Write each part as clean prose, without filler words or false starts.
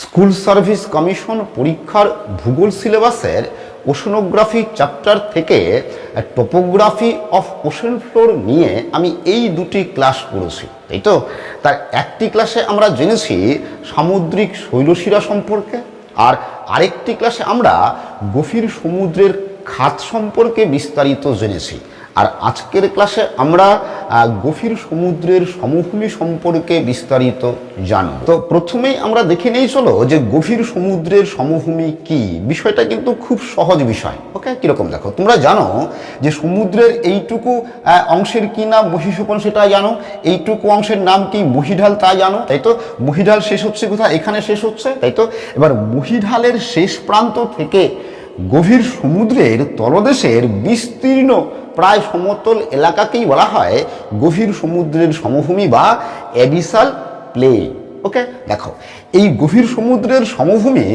School service commission পরীক্ষার ভূগোল সিলেবাসের ওশনোগ্রাফি চ্যাপ্টার থেকে টোপোগ্রাফি অফ ওশেন ফ্লোর নিয়ে আমি এই দুটি ক্লাস করেছি, তাই তো। তার একটি ক্লাসে আমরা জেনেছি সামুদ্রিক শৈলশিরা সম্পর্কে, আর আরেকটি ক্লাসে আমরা গভীর সমুদ্রের খাত সম্পর্কে বিস্তারিত জেনেছি। আর আজকের ক্লাসে আমরা গভীর সমুদ্রের সমভূমি সম্পর্কে বিস্তারিত জানব। তো প্রথমেই আমরা দেখে নিই চলো যে গভীর সমুদ্রের সমভূমি কি। বিষয়টা কিন্তু খুব সহজ বিষয়। ওকে, কিরকম দেখো, তোমরা জানো যে সমুদ্রের এইটুকু অংশের কি নাম মহিষোপন, সেটা জানো। এইটুকু অংশের নাম কি মহীঢাল, তা জানো, তাই তো। মহীঢাল শেষ হচ্ছে কোথায়? এখানে শেষ হচ্ছে, তাই তো। এবার মহীঢালের শেষ প্রান্ত থেকে গভীর সমুদ্রের তলদেশের বিস্তীর্ণ প্রায় সমতল এলাকাকেই বলা হয় গভীর সমুদ্রের সমভূমি বা অ্যাবিসাল প্লেন। ওকে, দেখো, এই গভীর সমুদ্রের সমভূমি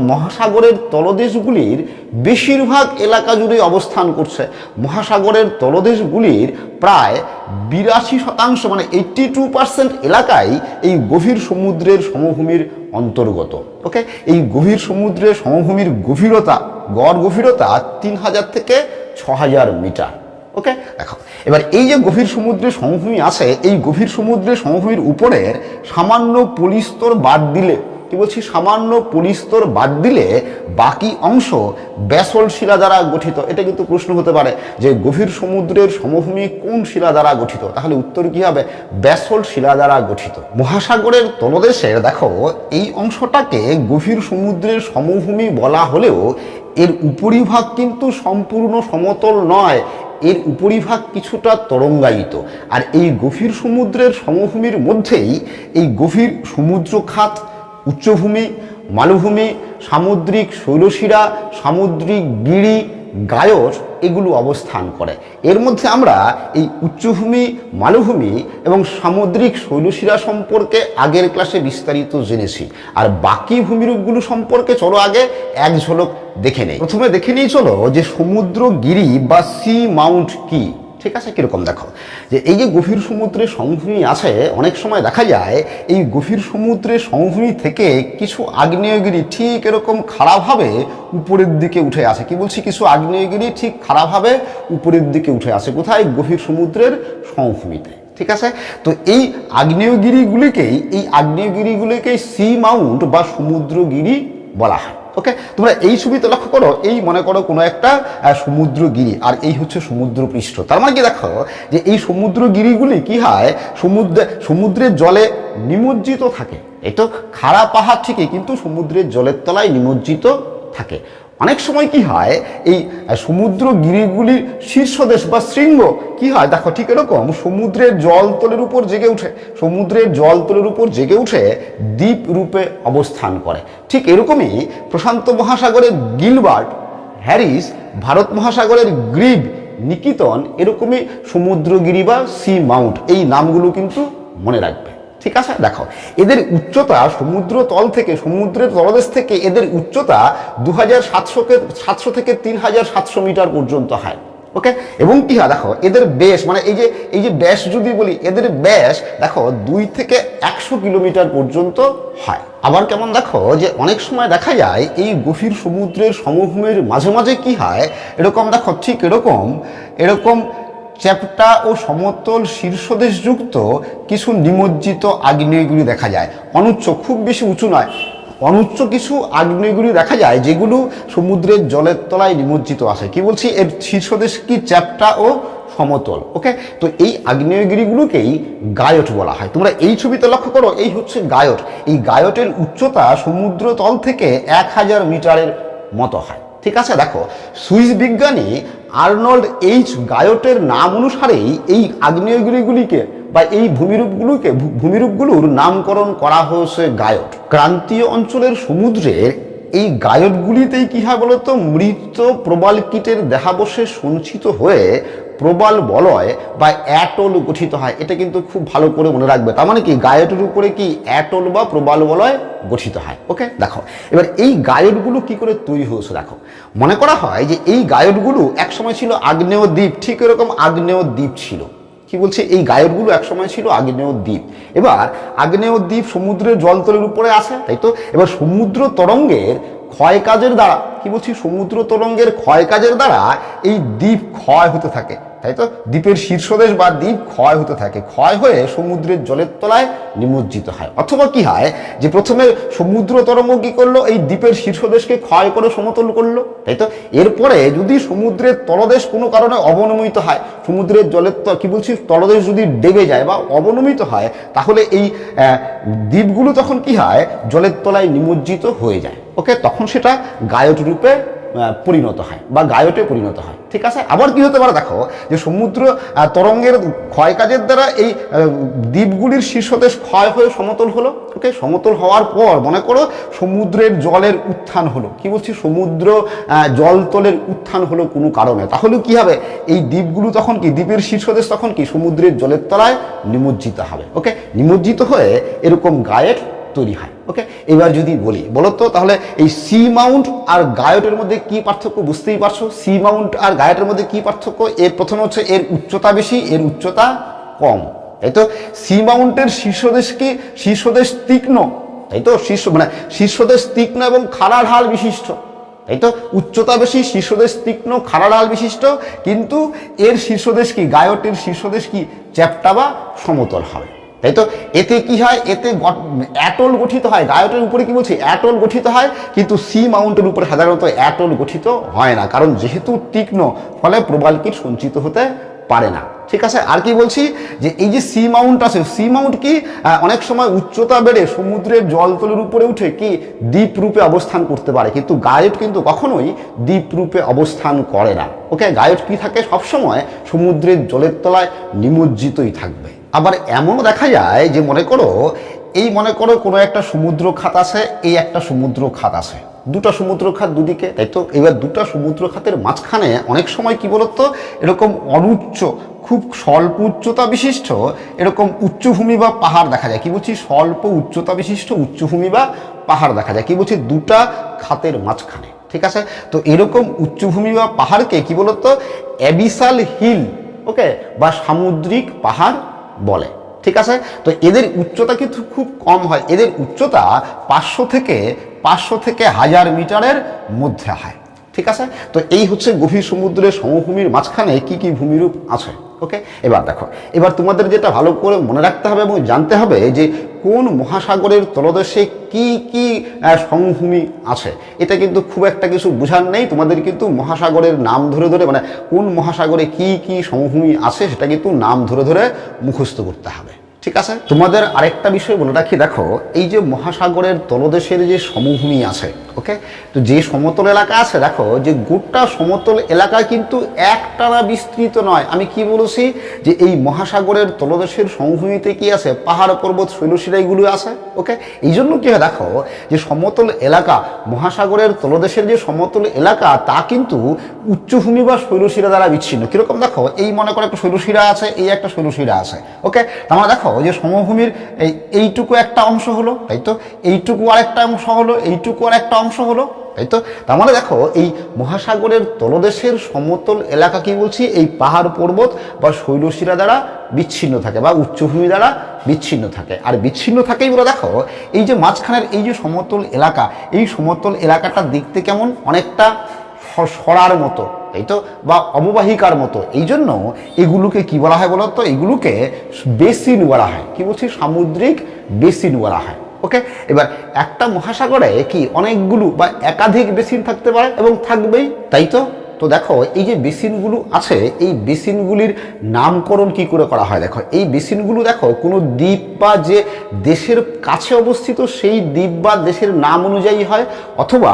মহাসাগরের তলদেশগুলির বেশিরভাগ এলাকা জুড়ে অবস্থান করছে। মহাসাগরের তলদেশগুলির প্রায় 82% মানে 82% এলাকাই এই গভীর সমুদ্রের সমভূমির অন্তর্গত। ওকে, এই গভীর সমুদ্রের সমভূমির গভীরতা, গড় গভীরতা 3000 থেকে 6000 মিটার। ওকে, দেখো, এবার এই যে গভীর সমুদ্রের সমভূমি আছে, এই গভীর সমুদ্রের সমভূমির উপরের সামান্য পলিস্তর বাদ দিলে, কি বলছি, সামান্য পলিস্তর বাদ দিলে বাকি অংশ ব্যাসল্ট শিলা দ্বারা গঠিত। এটা কিন্তু প্রশ্ন হতে পারে যে গভীর সমুদ্রের সমভূমি কোন শিলা দ্বারা গঠিত, তাহলে উত্তর কি হবে? ব্যাসল্ট শিলা দ্বারা গঠিত। মহাসাগরের তলদেশের দেখো এই অংশটাকে গভীর সমুদ্রের সমভূমি বলা হলেও এর উপরিভাগ কিন্তু সম্পূর্ণ সমতল নয়, এর উপরিভাগ কিছুটা তরঙ্গায়িত। আর এই গভীর সমুদ্রের সমভূমির মধ্যেই এই গভীর সমুদ্র খাত, উচ্চভূমি, মালভূমি, সামুদ্রিক শৈলশিরা, সামুদ্রিক গিরি, গায়র এগুলো অবস্থান করে। এর মধ্যে আমরা এই উচ্চভূমি, মালভূমি এবং সামুদ্রিক শৈলশিরা সম্পর্কে আগের ক্লাসে বিস্তারিত জেনেছি। আর বাকি ভূমিরূপগুলো সম্পর্কে চলো আগে এক ঝলক দেখে নেই। প্রথমে দেখে নিই চলো যে সমুদ্রগিরি বা সি মাউন্ট কি। ঠিক আছে, কিরকম দেখো, যে এই যে গভীর সমুদ্রের সমভূমি আছে, অনেক সময় দেখা যায় এই গভীর সমুদ্রের সমভূমি থেকে কিছু আগ্নেয়গিরি ঠিক এরকম খাড়াভাবে উপরের দিকে উঠে আসে। কি বলছি, কিছু আগ্নেয়গিরি ঠিক খাড়াভাবে উপরের দিকে উঠে আসে। কোথায়? গভীর সমুদ্রের সমভূমিতে। ঠিক আছে, তো এই আগ্নেয়গিরিগুলিকেই সি মাউন্ট বা সমুদ্রগিরি বলা হয়। ওকে, তোমরা এই ছবিতে লক্ষ্য করো, এই মনে করো কোনো একটা সমুদ্রগিরি, আর এই হচ্ছে সমুদ্রপৃষ্ঠ। তার মানে কি দেখো যে এই সমুদ্রগিরিগুলি কি হয়, সমুদ্রের জলে নিমজ্জিত থাকে। এই তো খাড়া পাহাড় ঠিকই, কিন্তু সমুদ্রের জলের তলায় নিমজ্জিত থাকে। অনেক সময় কি হয়, এই সমুদ্রগিরিগুলির শীর্ষদেশ বা শৃঙ্গ কি হয় দেখো ঠিক এরকম সমুদ্রের জলতলের উপর জেগে উঠে, সমুদ্রের জলতলের উপর জেগে উঠে দ্বীপ রূপে অবস্থান করে। ঠিক এরকমই প্রশান্ত মহাসাগরের গিলবার্ট, হ্যারিস, ভারত মহাসাগরের গ্রিব, নিকিতন, এরকমই সমুদ্রগিরি বা সি মাউন্ট, এই নামগুলো কিন্তু মনে রাখবে। ঠিক আছে, দেখো এদের উচ্চতা সমুদ্রের তলদেশ থেকে এদের উচ্চতা 2700 থেকে 3700 মিটার পর্যন্ত হয়। ওকে, এবং কি হয় দেখো এদের ব্যাস, মানে এই যে ব্যাস যদি বলি, এদের ব্যাস দেখো 2 থেকে 100 কিলোমিটার পর্যন্ত হয়। আবার কেমন দেখো যে অনেক সময় দেখা যায় এই গভীর সমুদ্রের সমভূমির মাঝে মাঝে কি হয়, এরকম দেখো ঠিক এরকম চ্যাপ্টা ও সমতল শীর্ষদেশযুক্ত কিছু নিমজ্জিত আগ্নেয়গিরি দেখা যায়। অনুচ্চ, খুব বেশি উঁচু নয়, অনুচ্চ কিছু আগ্নেয়গিরি দেখা যায় যেগুলো সমুদ্রের জলের তলায় নিমজ্জিত আছে। কি বলছি, এর শীর্ষদেশ কি চ্যাপ্টা ও সমতল। ওকে, তো এই আগ্নেয়গিরিগুলোকেই গায়ট বলা হয়। তোমরা এই ছবিতে লক্ষ্য করো, এই হচ্ছে গায়ট। এই গায়টের উচ্চতা সমুদ্র তল থেকে 1000 মিটারের মতো হয়। ঠিক আছে, দেখো সুইস বিজ্ঞানী আর্নল্ড এইচ গায়টের নাম অনুসারেই এই আগ্নেয়গিরিগুলিকে বা এই ভূমিরূপগুলোর নামকরণ করা হয়েছে গায়ট। ক্রান্তীয় অঞ্চলের সমুদ্রের এই গায়টগুলিতেই কি হয় বলতো, মৃত প্রবাল কীটের দেহাবশেষ সঞ্চিত হয়ে প্রবাল বলয় বা অ্যাটল গঠিত হয়। এটা কিন্তু খুব ভালো করে মনে রাখবে। তার মানে কি, গায়টের উপরে কি অ্যাটল বা প্রবাল বলয় গঠিত হয়। ওকে, দেখো এবার এই গায়টগুলো কি করে তৈরি হয়েছে দেখো। মনে করা হয় যে এই গায়টগুলো একসময় ছিল আগ্নেয় দ্বীপ, ঠিক এরকম আগ্নেয় দ্বীপ ছিল। কি কি বলছি, এই গায়রগুলো একসময় ছিল আগ্নেয় দ্বীপ। এবার আগ্নেয় দ্বীপ সমুদ্রের জলতলের উপরে আসে, তাই তো। এবার সমুদ্র তরঙ্গের ক্ষয় কাজের দ্বারা, কি বলছি, সমুদ্র তরঙ্গের ক্ষয় কাজের দ্বারা এই দ্বীপ ক্ষয় হতে থাকে, তাই তো। দ্বীপের শীর্ষদেশ বা দ্বীপ ক্ষয় হতে থাকে, ক্ষয় হয়ে সমুদ্রের জলের তলায় নিমজ্জিত হয়। অথবা কি হয় যে প্রথমে সমুদ্র তরঙ্গ কি করলো, এই দ্বীপের শীর্ষদেশকে ক্ষয় করে সমতল করলো, তাই তো। এরপরে যদি সমুদ্রের তলদেশ কোনো কারণে অবনমিত হয়, সমুদ্রের জলের কি বলছি তলদেশ যদি ডেবে যায় বা অবনমিত হয়, তাহলে এই দ্বীপগুলো তখন কি হয়, জলের তলায় নিমজ্জিত হয়ে যায়। ওকে, তখন সেটা গায়ট রূপে পরিণত হয় বা গায়টে পরিণত হয়, ঠিক আছে। আবার কি হতে পারে দেখো, যে সমুদ্র তরঙ্গের ক্ষয় কাজের দ্বারা এই দ্বীপগুলির শীর্ষদেশ ক্ষয় হয়ে সমতল হলো। ওকে, সমতল হওয়ার পর মনে করো সমুদ্রের জলের উত্থান হলো, কি বলছি, সমুদ্র জলতলের উত্থান হলো কোনো কারণে, তাহলে কি হবে, এই দ্বীপগুলো তখন কি, দ্বীপের শীর্ষদেশ তখন কি সমুদ্রের জলের তলায় নিমজ্জিত হবে। ওকে, নিমজ্জিত হয়ে এরকম গায়েট তৈরি হয়। ওকে, এবার যদি বলো তো তাহলে এই সি মাউন্ট আর গায়টের মধ্যে কি পার্থক্য, বুঝতেই পারছো। সি মাউন্ট আর গায়টের মধ্যে কি পার্থক্য, এর প্রথমে হচ্ছে এর উচ্চতা বেশি, এর উচ্চতা কম, তাই তো। সি মাউন্টের শীর্ষদেশ তীক্ষ্ণ, তাই তো, শীর্ষদেশ তীক্ষ্ণ এবং খাড়া ঢাল বিশিষ্ট, তাই তো। উচ্চতা বেশি, শীর্ষদেশ তীক্ষ্ণ, খাড়া ঢাল বিশিষ্ট, কিন্তু এর শীর্ষদেশ কি, গায়টের শীর্ষদেশ কি চ্যাপ্টা বা সমতল হবে, তাই তো। এতে কি হয়, এতে অ্যাটল গঠিত হয়, গায়টের উপরে কি বলছি অ্যাটল গঠিত হয়, কিন্তু সি মাউন্টের উপরে সাধারণত অ্যাটল গঠিত হয় না, কারণ যেহেতু তীক্ষ্ণ, ফলে প্রবালকিট সঞ্চিত হতে পারে না, ঠিক আছে। আর কি বলছি, যে এই যে সি মাউন্ট আছে, সি মাউন্ট কি অনেক সময় উচ্চতা বেড়ে সমুদ্রের জলতলের উপরে উঠে কি দ্বীপ রূপে অবস্থান করতে পারে, কিন্তু গায়ট কিন্তু কখনোই দ্বীপ রূপে অবস্থান করে না। ওকে, গায়ট কি থাকে, সবসময় সমুদ্রের জলের তলায় নিমজ্জিতই থাকবে। আবার এমনও দেখা যায় যে মনে করো কোনো একটা সমুদ্র খাত আছে, এই একটা সমুদ্র খাত আছে, দুটো সমুদ্র খাত দুদিকে, তাই তো। এবার দুটো সমুদ্র খাতের মাঝখানে অনেক সময় কি বলতো, এরকম অনুচ্চ, খুব স্বল্প উচ্চতা বিশিষ্ট এরকম উচ্চভূমি বা পাহাড় দেখা যায়, কি বলছি, স্বল্প উচ্চতা বিশিষ্ট উচ্চভূমি বা পাহাড় দেখা যায়, কি বলছি, দুটা খাতের মাঝখানে, ঠিক আছে। তো এরকম উচ্চভূমি বা পাহাড়কে কি বলতো, অ্যাবিসাল হিল, ওকে, বা সামুদ্রিক পাহাড় বলে, ঠিক আছে। তো এদের উচ্চতা কিন্তু খুব কম হয়, এদের উচ্চতা 500 থেকে 1000 মিটারের মধ্যে হয়, ঠিক আছে। তো এই হচ্ছে গভীর সমুদ্রের সমভূমির মাঝখানে কি কি ভূমিরূপ আছে। ওকে, এবার দেখো, এবার তোমাদের যেটা ভালো করে মনে রাখতে হবে এবং জানতে হবে যে কোন মহাসাগরের তলদেশে কি কি সমভূমি আছে। এটা কিন্তু খুব একটা কিছু বোঝার নেই, তোমাদের কিন্তু মহাসাগরের নাম ধরে ধরে, মানে কোন মহাসাগরে কি কি সমভূমি আছে সেটা কিন্তু নাম ধরে ধরে মুখস্থ করতে হবে, ঠিক আছে। তোমাদের আরেকটা বিষয় বলে রাখি, দেখো এই যে মহাসাগরের তলদেশের যে সমভূমি আছে, ওকে, তো যে সমতল এলাকা আছে, দেখো যে গোটা সমতল এলাকা কিন্তু একটানা বিস্তৃত নয়। আমি কি বলেছি, যে এই মহাসাগরের তলদেশের সমভূমিতে কি আছে, পাহাড় পর্বত শৈলশিরা এগুলো আছে। ওকে, এই জন্য কি হয়, দেখো যে সমতল এলাকা, মহাসাগরের তলদেশের যে সমতল এলাকা, তা কিন্তু উচ্চভূমি বা শৈলশিরা দ্বারা বিচ্ছিন্ন। কিরকম, দেখো এই মনে করো একটা শৈলশিরা আছে, এই একটা শৈলশিরা আছে। ওকে, তার মানে দেখো যে সমভূমির এইটুকু একটা অংশ হলো, তাই তো, এইটুকু আর একটা অংশ হলো, এইটুকু আর একটা অংশ হলো, তাই তো। তার মানে দেখো এই মহাসাগরের তলদেশের সমতল এলাকা কি বলছি, এই পাহাড় পর্বত বা শৈলশিরা দ্বারা বিচ্ছিন্ন থাকে বা উচ্চভূমি দ্বারা বিচ্ছিন্ন থাকে। আর বিচ্ছিন্ন থাকেই বলে দেখো এই যে মাঝখানের এই যে সমতল এলাকা, এই সমতল এলাকাটা দেখতে কেমন, অনেকটা সরার মতো, তাই তো, বা অববাহিকার মতো। এই জন্য এগুলোকে কি বলা হয় বলতো, এগুলোকে বেসিন বলা হয়, কি বলছি, সামুদ্রিক বেসিন বলা হয়। ওকে, এবার একটা মহাসাগরে কি অনেকগুলো বা একাধিক বেসিন থাকতে পারে এবং থাকবেই, তাই তো। তো দেখো এই যে বেসিনগুলো আছে, এই বেসিনগুলির নামকরণ কি করে করা হয়, দেখো এই বেসিনগুলো দেখো কোনো দ্বীপ বা যে দেশের কাছে অবস্থিত সেই দ্বীপ বা দেশের নাম অনুযায়ী হয়, অথবা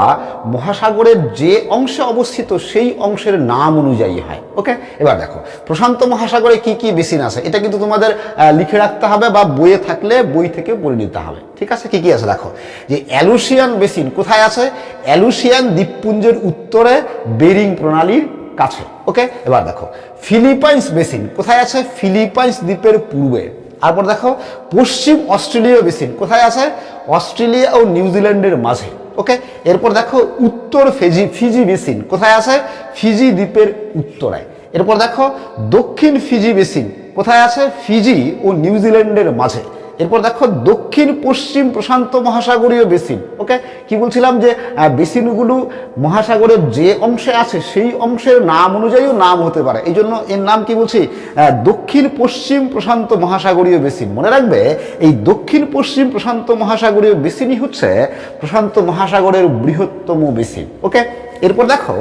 মহাসাগরের যে অংশে অবস্থিত সেই অংশের নাম অনুযায়ী হয়। ওকে, এবার দেখো প্রশান্ত মহাসাগরে কি কি বেসিন আছে, এটা কিন্তু তোমাদের লিখে রাখতে হবে বা বইয়ে থাকলে বই থেকে পড়ে নিতে হবে, ঠিক আছে। কি কি আছে দেখো, যে অ্যালুসিয়ান বেসিন কোথায় আছে, অ্যালুসিয়ান দ্বীপপুঞ্জের উত্তরে বেরিং প্রণালীর কাছে। ওকে, এবার দেখো ফিলিপাইন্স বেসিন কোথায় আছে, ফিলিপাইন্স দ্বীপের পূর্বে। তারপর দেখো পশ্চিম অস্ট্রেলীয় বেসিন কোথায় আছে, অস্ট্রেলিয়া ও নিউজিল্যান্ডের মাঝে। ওকে, এরপর দেখো উত্তর ফিজি বেসিন কোথায় আছে, ফিজি দ্বীপের উত্তরায়। এরপর দেখো দক্ষিণ ফিজি বেসিন কোথায় আছে? ফিজি ও নিউজিল্যান্ডের মাঝে। এরপর দেখো দক্ষিণ পশ্চিম প্রশান্ত মহাসাগরীয় বেসিন। ওকে, কি বলছিলাম যে বেসিনগুলো মহাসাগরের যে অংশে আছে সেই অংশের নাম অনুযায়ীও নাম হতে পারে, এই জন্য এর নাম কি বলছি? দক্ষিণ পশ্চিম প্রশান্ত মহাসাগরীয় বেসিন। মনে রাখবে এই দক্ষিণ পশ্চিম প্রশান্ত মহাসাগরীয় বেসিনই হচ্ছে প্রশান্ত মহাসাগরের বৃহত্তম বেসিন। ওকে, এরপর দেখো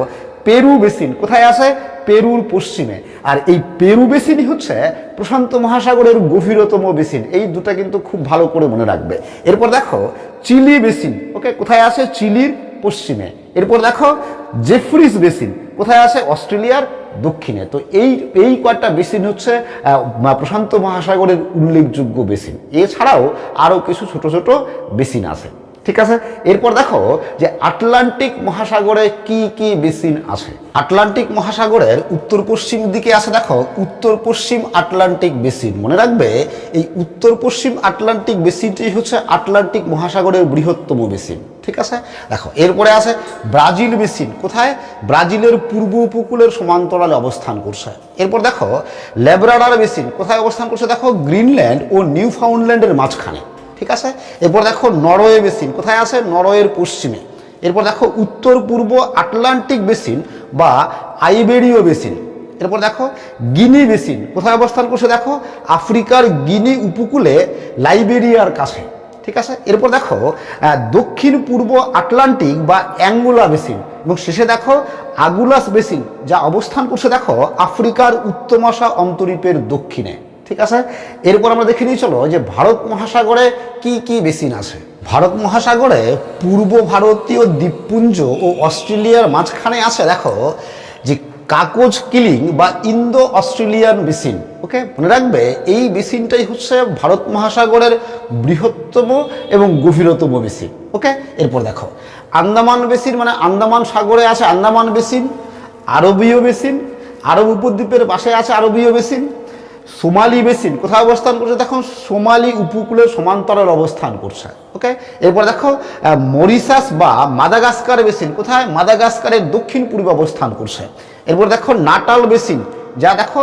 পেরু বেসিন কোথায় আছে? পেরুর পশ্চিমে। আর এই পেরু বেসিনই হচ্ছে প্রশান্ত মহাসাগরের গভীরতম বেসিন। এই দুটা কিন্তু খুব ভালো করে মনে রাখবে। এরপর দেখো চিলি বেসিন। ওকে, কোথায় আছে? চিলির পশ্চিমে। এরপর দেখো জেফ্রিস বেসিন কোথায় আছে? অস্ট্রেলিয়ার দক্ষিণে। তো এই কয়েকটা বেসিন হচ্ছে প্রশান্ত মহাসাগরের উল্লেখযোগ্য বেসিন। এছাড়াও আরও কিছু ছোট ছোট বেসিন আছে, ঠিক আছে। এরপর দেখো যে আটলান্টিক মহাসাগরে কি কি বেসিন আছে। আটলান্টিক মহাসাগরের উত্তর পশ্চিম দিকে আছে দেখো উত্তর পশ্চিম আটলান্টিক বেসিন। মনে রাখবে এই উত্তর পশ্চিম আটলান্টিক বেসিনটি হচ্ছে আটলান্টিক মহাসাগরের বৃহত্তম বেসিন, ঠিক আছে। দেখো এরপরে আছে ব্রাজিল বেসিন। কোথায়? ব্রাজিলের পূর্ব উপকূলের সমান্তরালে অবস্থান করছে। এরপর দেখো ল্যাব্রাডর বেসিন কোথায় অবস্থান করছে? দেখো গ্রিনল্যান্ড ও নিউ ফাউন্ডল্যান্ডের মাঝখানে, ঠিক আছে। এরপর দেখো নরওয়ে বেসিন কোথায় আছে? নরওয়ের পশ্চিমে। এরপর দেখো উত্তর পূর্ব আটলান্টিক বেসিন বা আইবেরীয় বেসিন। এরপর দেখো গিনি বেসিন কোথায় অবস্থান করছে? দেখো আফ্রিকার গিনি উপকূলে লাইবেরিয়ার কাছে, ঠিক আছে। এরপর দেখো দক্ষিণ পূর্ব আটলান্টিক বা অ্যাঙ্গোলা বেসিন এবং শেষে দেখো আগুলাস বেসিন যা অবস্থান করছে দেখো আফ্রিকার উত্তমাশা অন্তরীপের দক্ষিণে, ঠিক আছে। এরপর আমরা দেখে নিয়ে চলো যে ভারত মহাসাগরে কি কি বেসিন আছে। ভারত মহাসাগরে পূর্ব ভারতীয় দ্বীপপুঞ্জ ও অস্ট্রেলিয়ার মাঝখানে আছে দেখো যে কাকোজ কিলিং বা ইন্দো অস্ট্রেলিয়ান বেসিন। ওকে, মনে রাখবে এই বেসিনটাই হচ্ছে ভারত মহাসাগরের বৃহত্তম এবং গভীরতম বেসিন। ওকে, এরপর দেখো আন্দামান বেসিন, মানে আন্দামান সাগরে আছে আন্দামান বেসিন। আরবীয় বেসিন, আরব উপদ্বীপের পাশে আছে আরবীয় বেসিন। সোমালি বেসিন কোথায় অবস্থান করছে? দেখো সোমালি উপকূলের সমান্তরাল অবস্থান করছে। ওকে, এরপর দেখো মরিশাস বা মাদাগাস্কার বেসিন কোথায়? মাদাগাস্কারের দক্ষিণ পূর্বে অবস্থান করছে। এরপর দেখো নাটাল বেসিন যা দেখো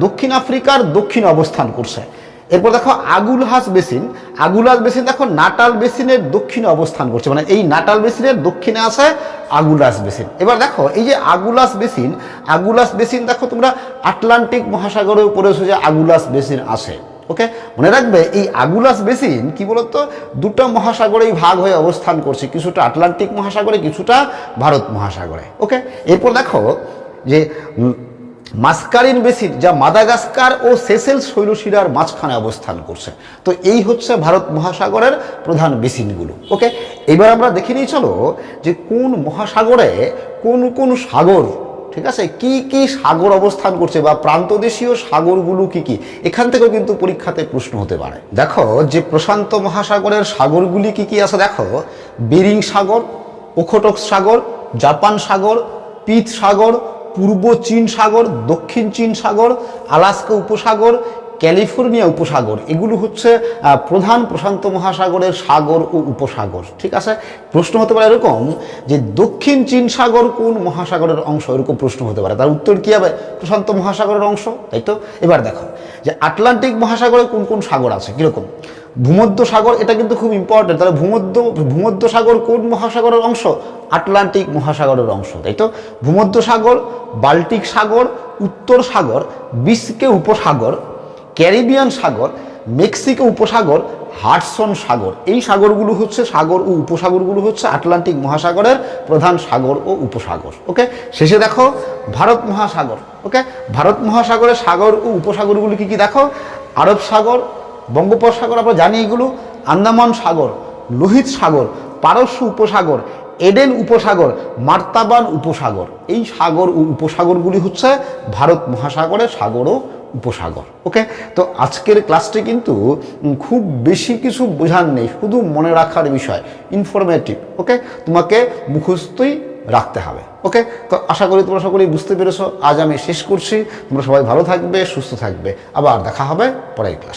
দক্ষিণ আফ্রিকার দক্ষিণে অবস্থান করছে। এরপর দেখো আগুলহাস বেসিন, আগুলাস বেসিন দেখো নাটাল বেসিনের দক্ষিণে অবস্থান করছে, মানে এই নাটাল বেসিনের দক্ষিণে আছে আগুলাস বেসিন। এবার দেখো এই যে আগুলাস বেসিন দেখো তোমরা আটলান্টিক মহাসাগরের উপরে যে আগুলাস বেসিন আছে। ওকে, মনে রাখবে এই আগুলাস বেসিন কি বলতো দুটো মহাসাগরেই ভাগ হয়ে অবস্থান করছে, কিছুটা আটলান্টিক মহাসাগরে, কিছুটা ভারত মহাসাগরে। ওকে, এরপর দেখো যে মাস্কারিন বেসিন যা মাদাগাস্কার ও সেসেলস শৈলশিরার মাঝখানে অবস্থান করছে। তো এই হচ্ছে ভারত মহাসাগরের প্রধান বেসিনগুলো। ওকে, এবার আমরা দেখে নিয়ে চলো যে কোন মহাসাগরে কোন কোন সাগর, ঠিক আছে, কি কি সাগর অবস্থান করছে বা প্রান্তদেশীয় সাগরগুলো কি কি, এখান থেকেও কিন্তু পরীক্ষাতে প্রশ্ন হতে পারে। দেখো যে প্রশান্ত মহাসাগরের সাগরগুলি কি কি আছে। দেখো বেরিং সাগর, ওখোটক সাগর, জাপান সাগর, পিত সাগর, পূর্ব চীন সাগর, দক্ষিণ চীন সাগর, আলাস্কা উপসাগর, ক্যালিফোর্নিয়া উপসাগর। এগুলো হচ্ছে প্রধান প্রশান্ত মহাসাগরের সাগর ও উপসাগর, ঠিক আছে। প্রশ্ন হতে পারে এরকম যে দক্ষিণ চীন সাগর কোন মহাসাগরের অংশ, এরকম প্রশ্ন হতে পারে। তার উত্তর কি হবে? প্রশান্ত মহাসাগরের অংশ, তাই তো। এবার দেখো যে আটলান্টিক মহাসাগরে কোন কোন সাগর আছে, কিরকম। ভূমধ্য সাগর, এটা কিন্তু খুব ইম্পর্টেন্ট। তাহলে ভূমধ্য সাগর কোন মহাসাগরের অংশ? আটলান্টিক মহাসাগরের অংশ, তাই তো। ভূমধ্য সাগর, বাল্টিক সাগর, উত্তর সাগর, বিস্কে উপসাগর, ক্যারিবিয়ান সাগর, মেক্সিকো উপসাগর, হাডসন সাগর। এই সাগরগুলো হচ্ছে সাগর ও উপসাগরগুলো হচ্ছে আটলান্টিক মহাসাগরের প্রধান সাগর ও উপসাগর। ওকে, শেষে দেখো ভারত মহাসাগর। ওকে, ভারত মহাসাগরের সাগর ও উপসাগরগুলো কি কি দেখো। আরব সাগর, বঙ্গোপসাগর আমরা জানি এগুলো, আন্দামান সাগর, লোহিত সাগর, পারস্য উপসাগর, এডেন উপসাগর, মার্তাবান উপসাগর। এই সাগর ও উপসাগরগুলি হচ্ছে ভারত মহাসাগরের সাগর ও উপসাগর। ওকে, তো আজকের ক্লাসটি কিন্তু খুব বেশি কিছু বোঝার নেই, শুধু মনে রাখার বিষয়, ইনফরমেটিভ। ওকে, তোমাকে মুখস্থই রাখতে হবে। ওকে, তো আশা করি তোমরা সকলেই বুঝতে পেরেছো। আজ আমি শেষ করছি। তোমরা সবাই ভালো থাকবে, সুস্থ থাকবে। আবার দেখা হবে পরের ক্লাস।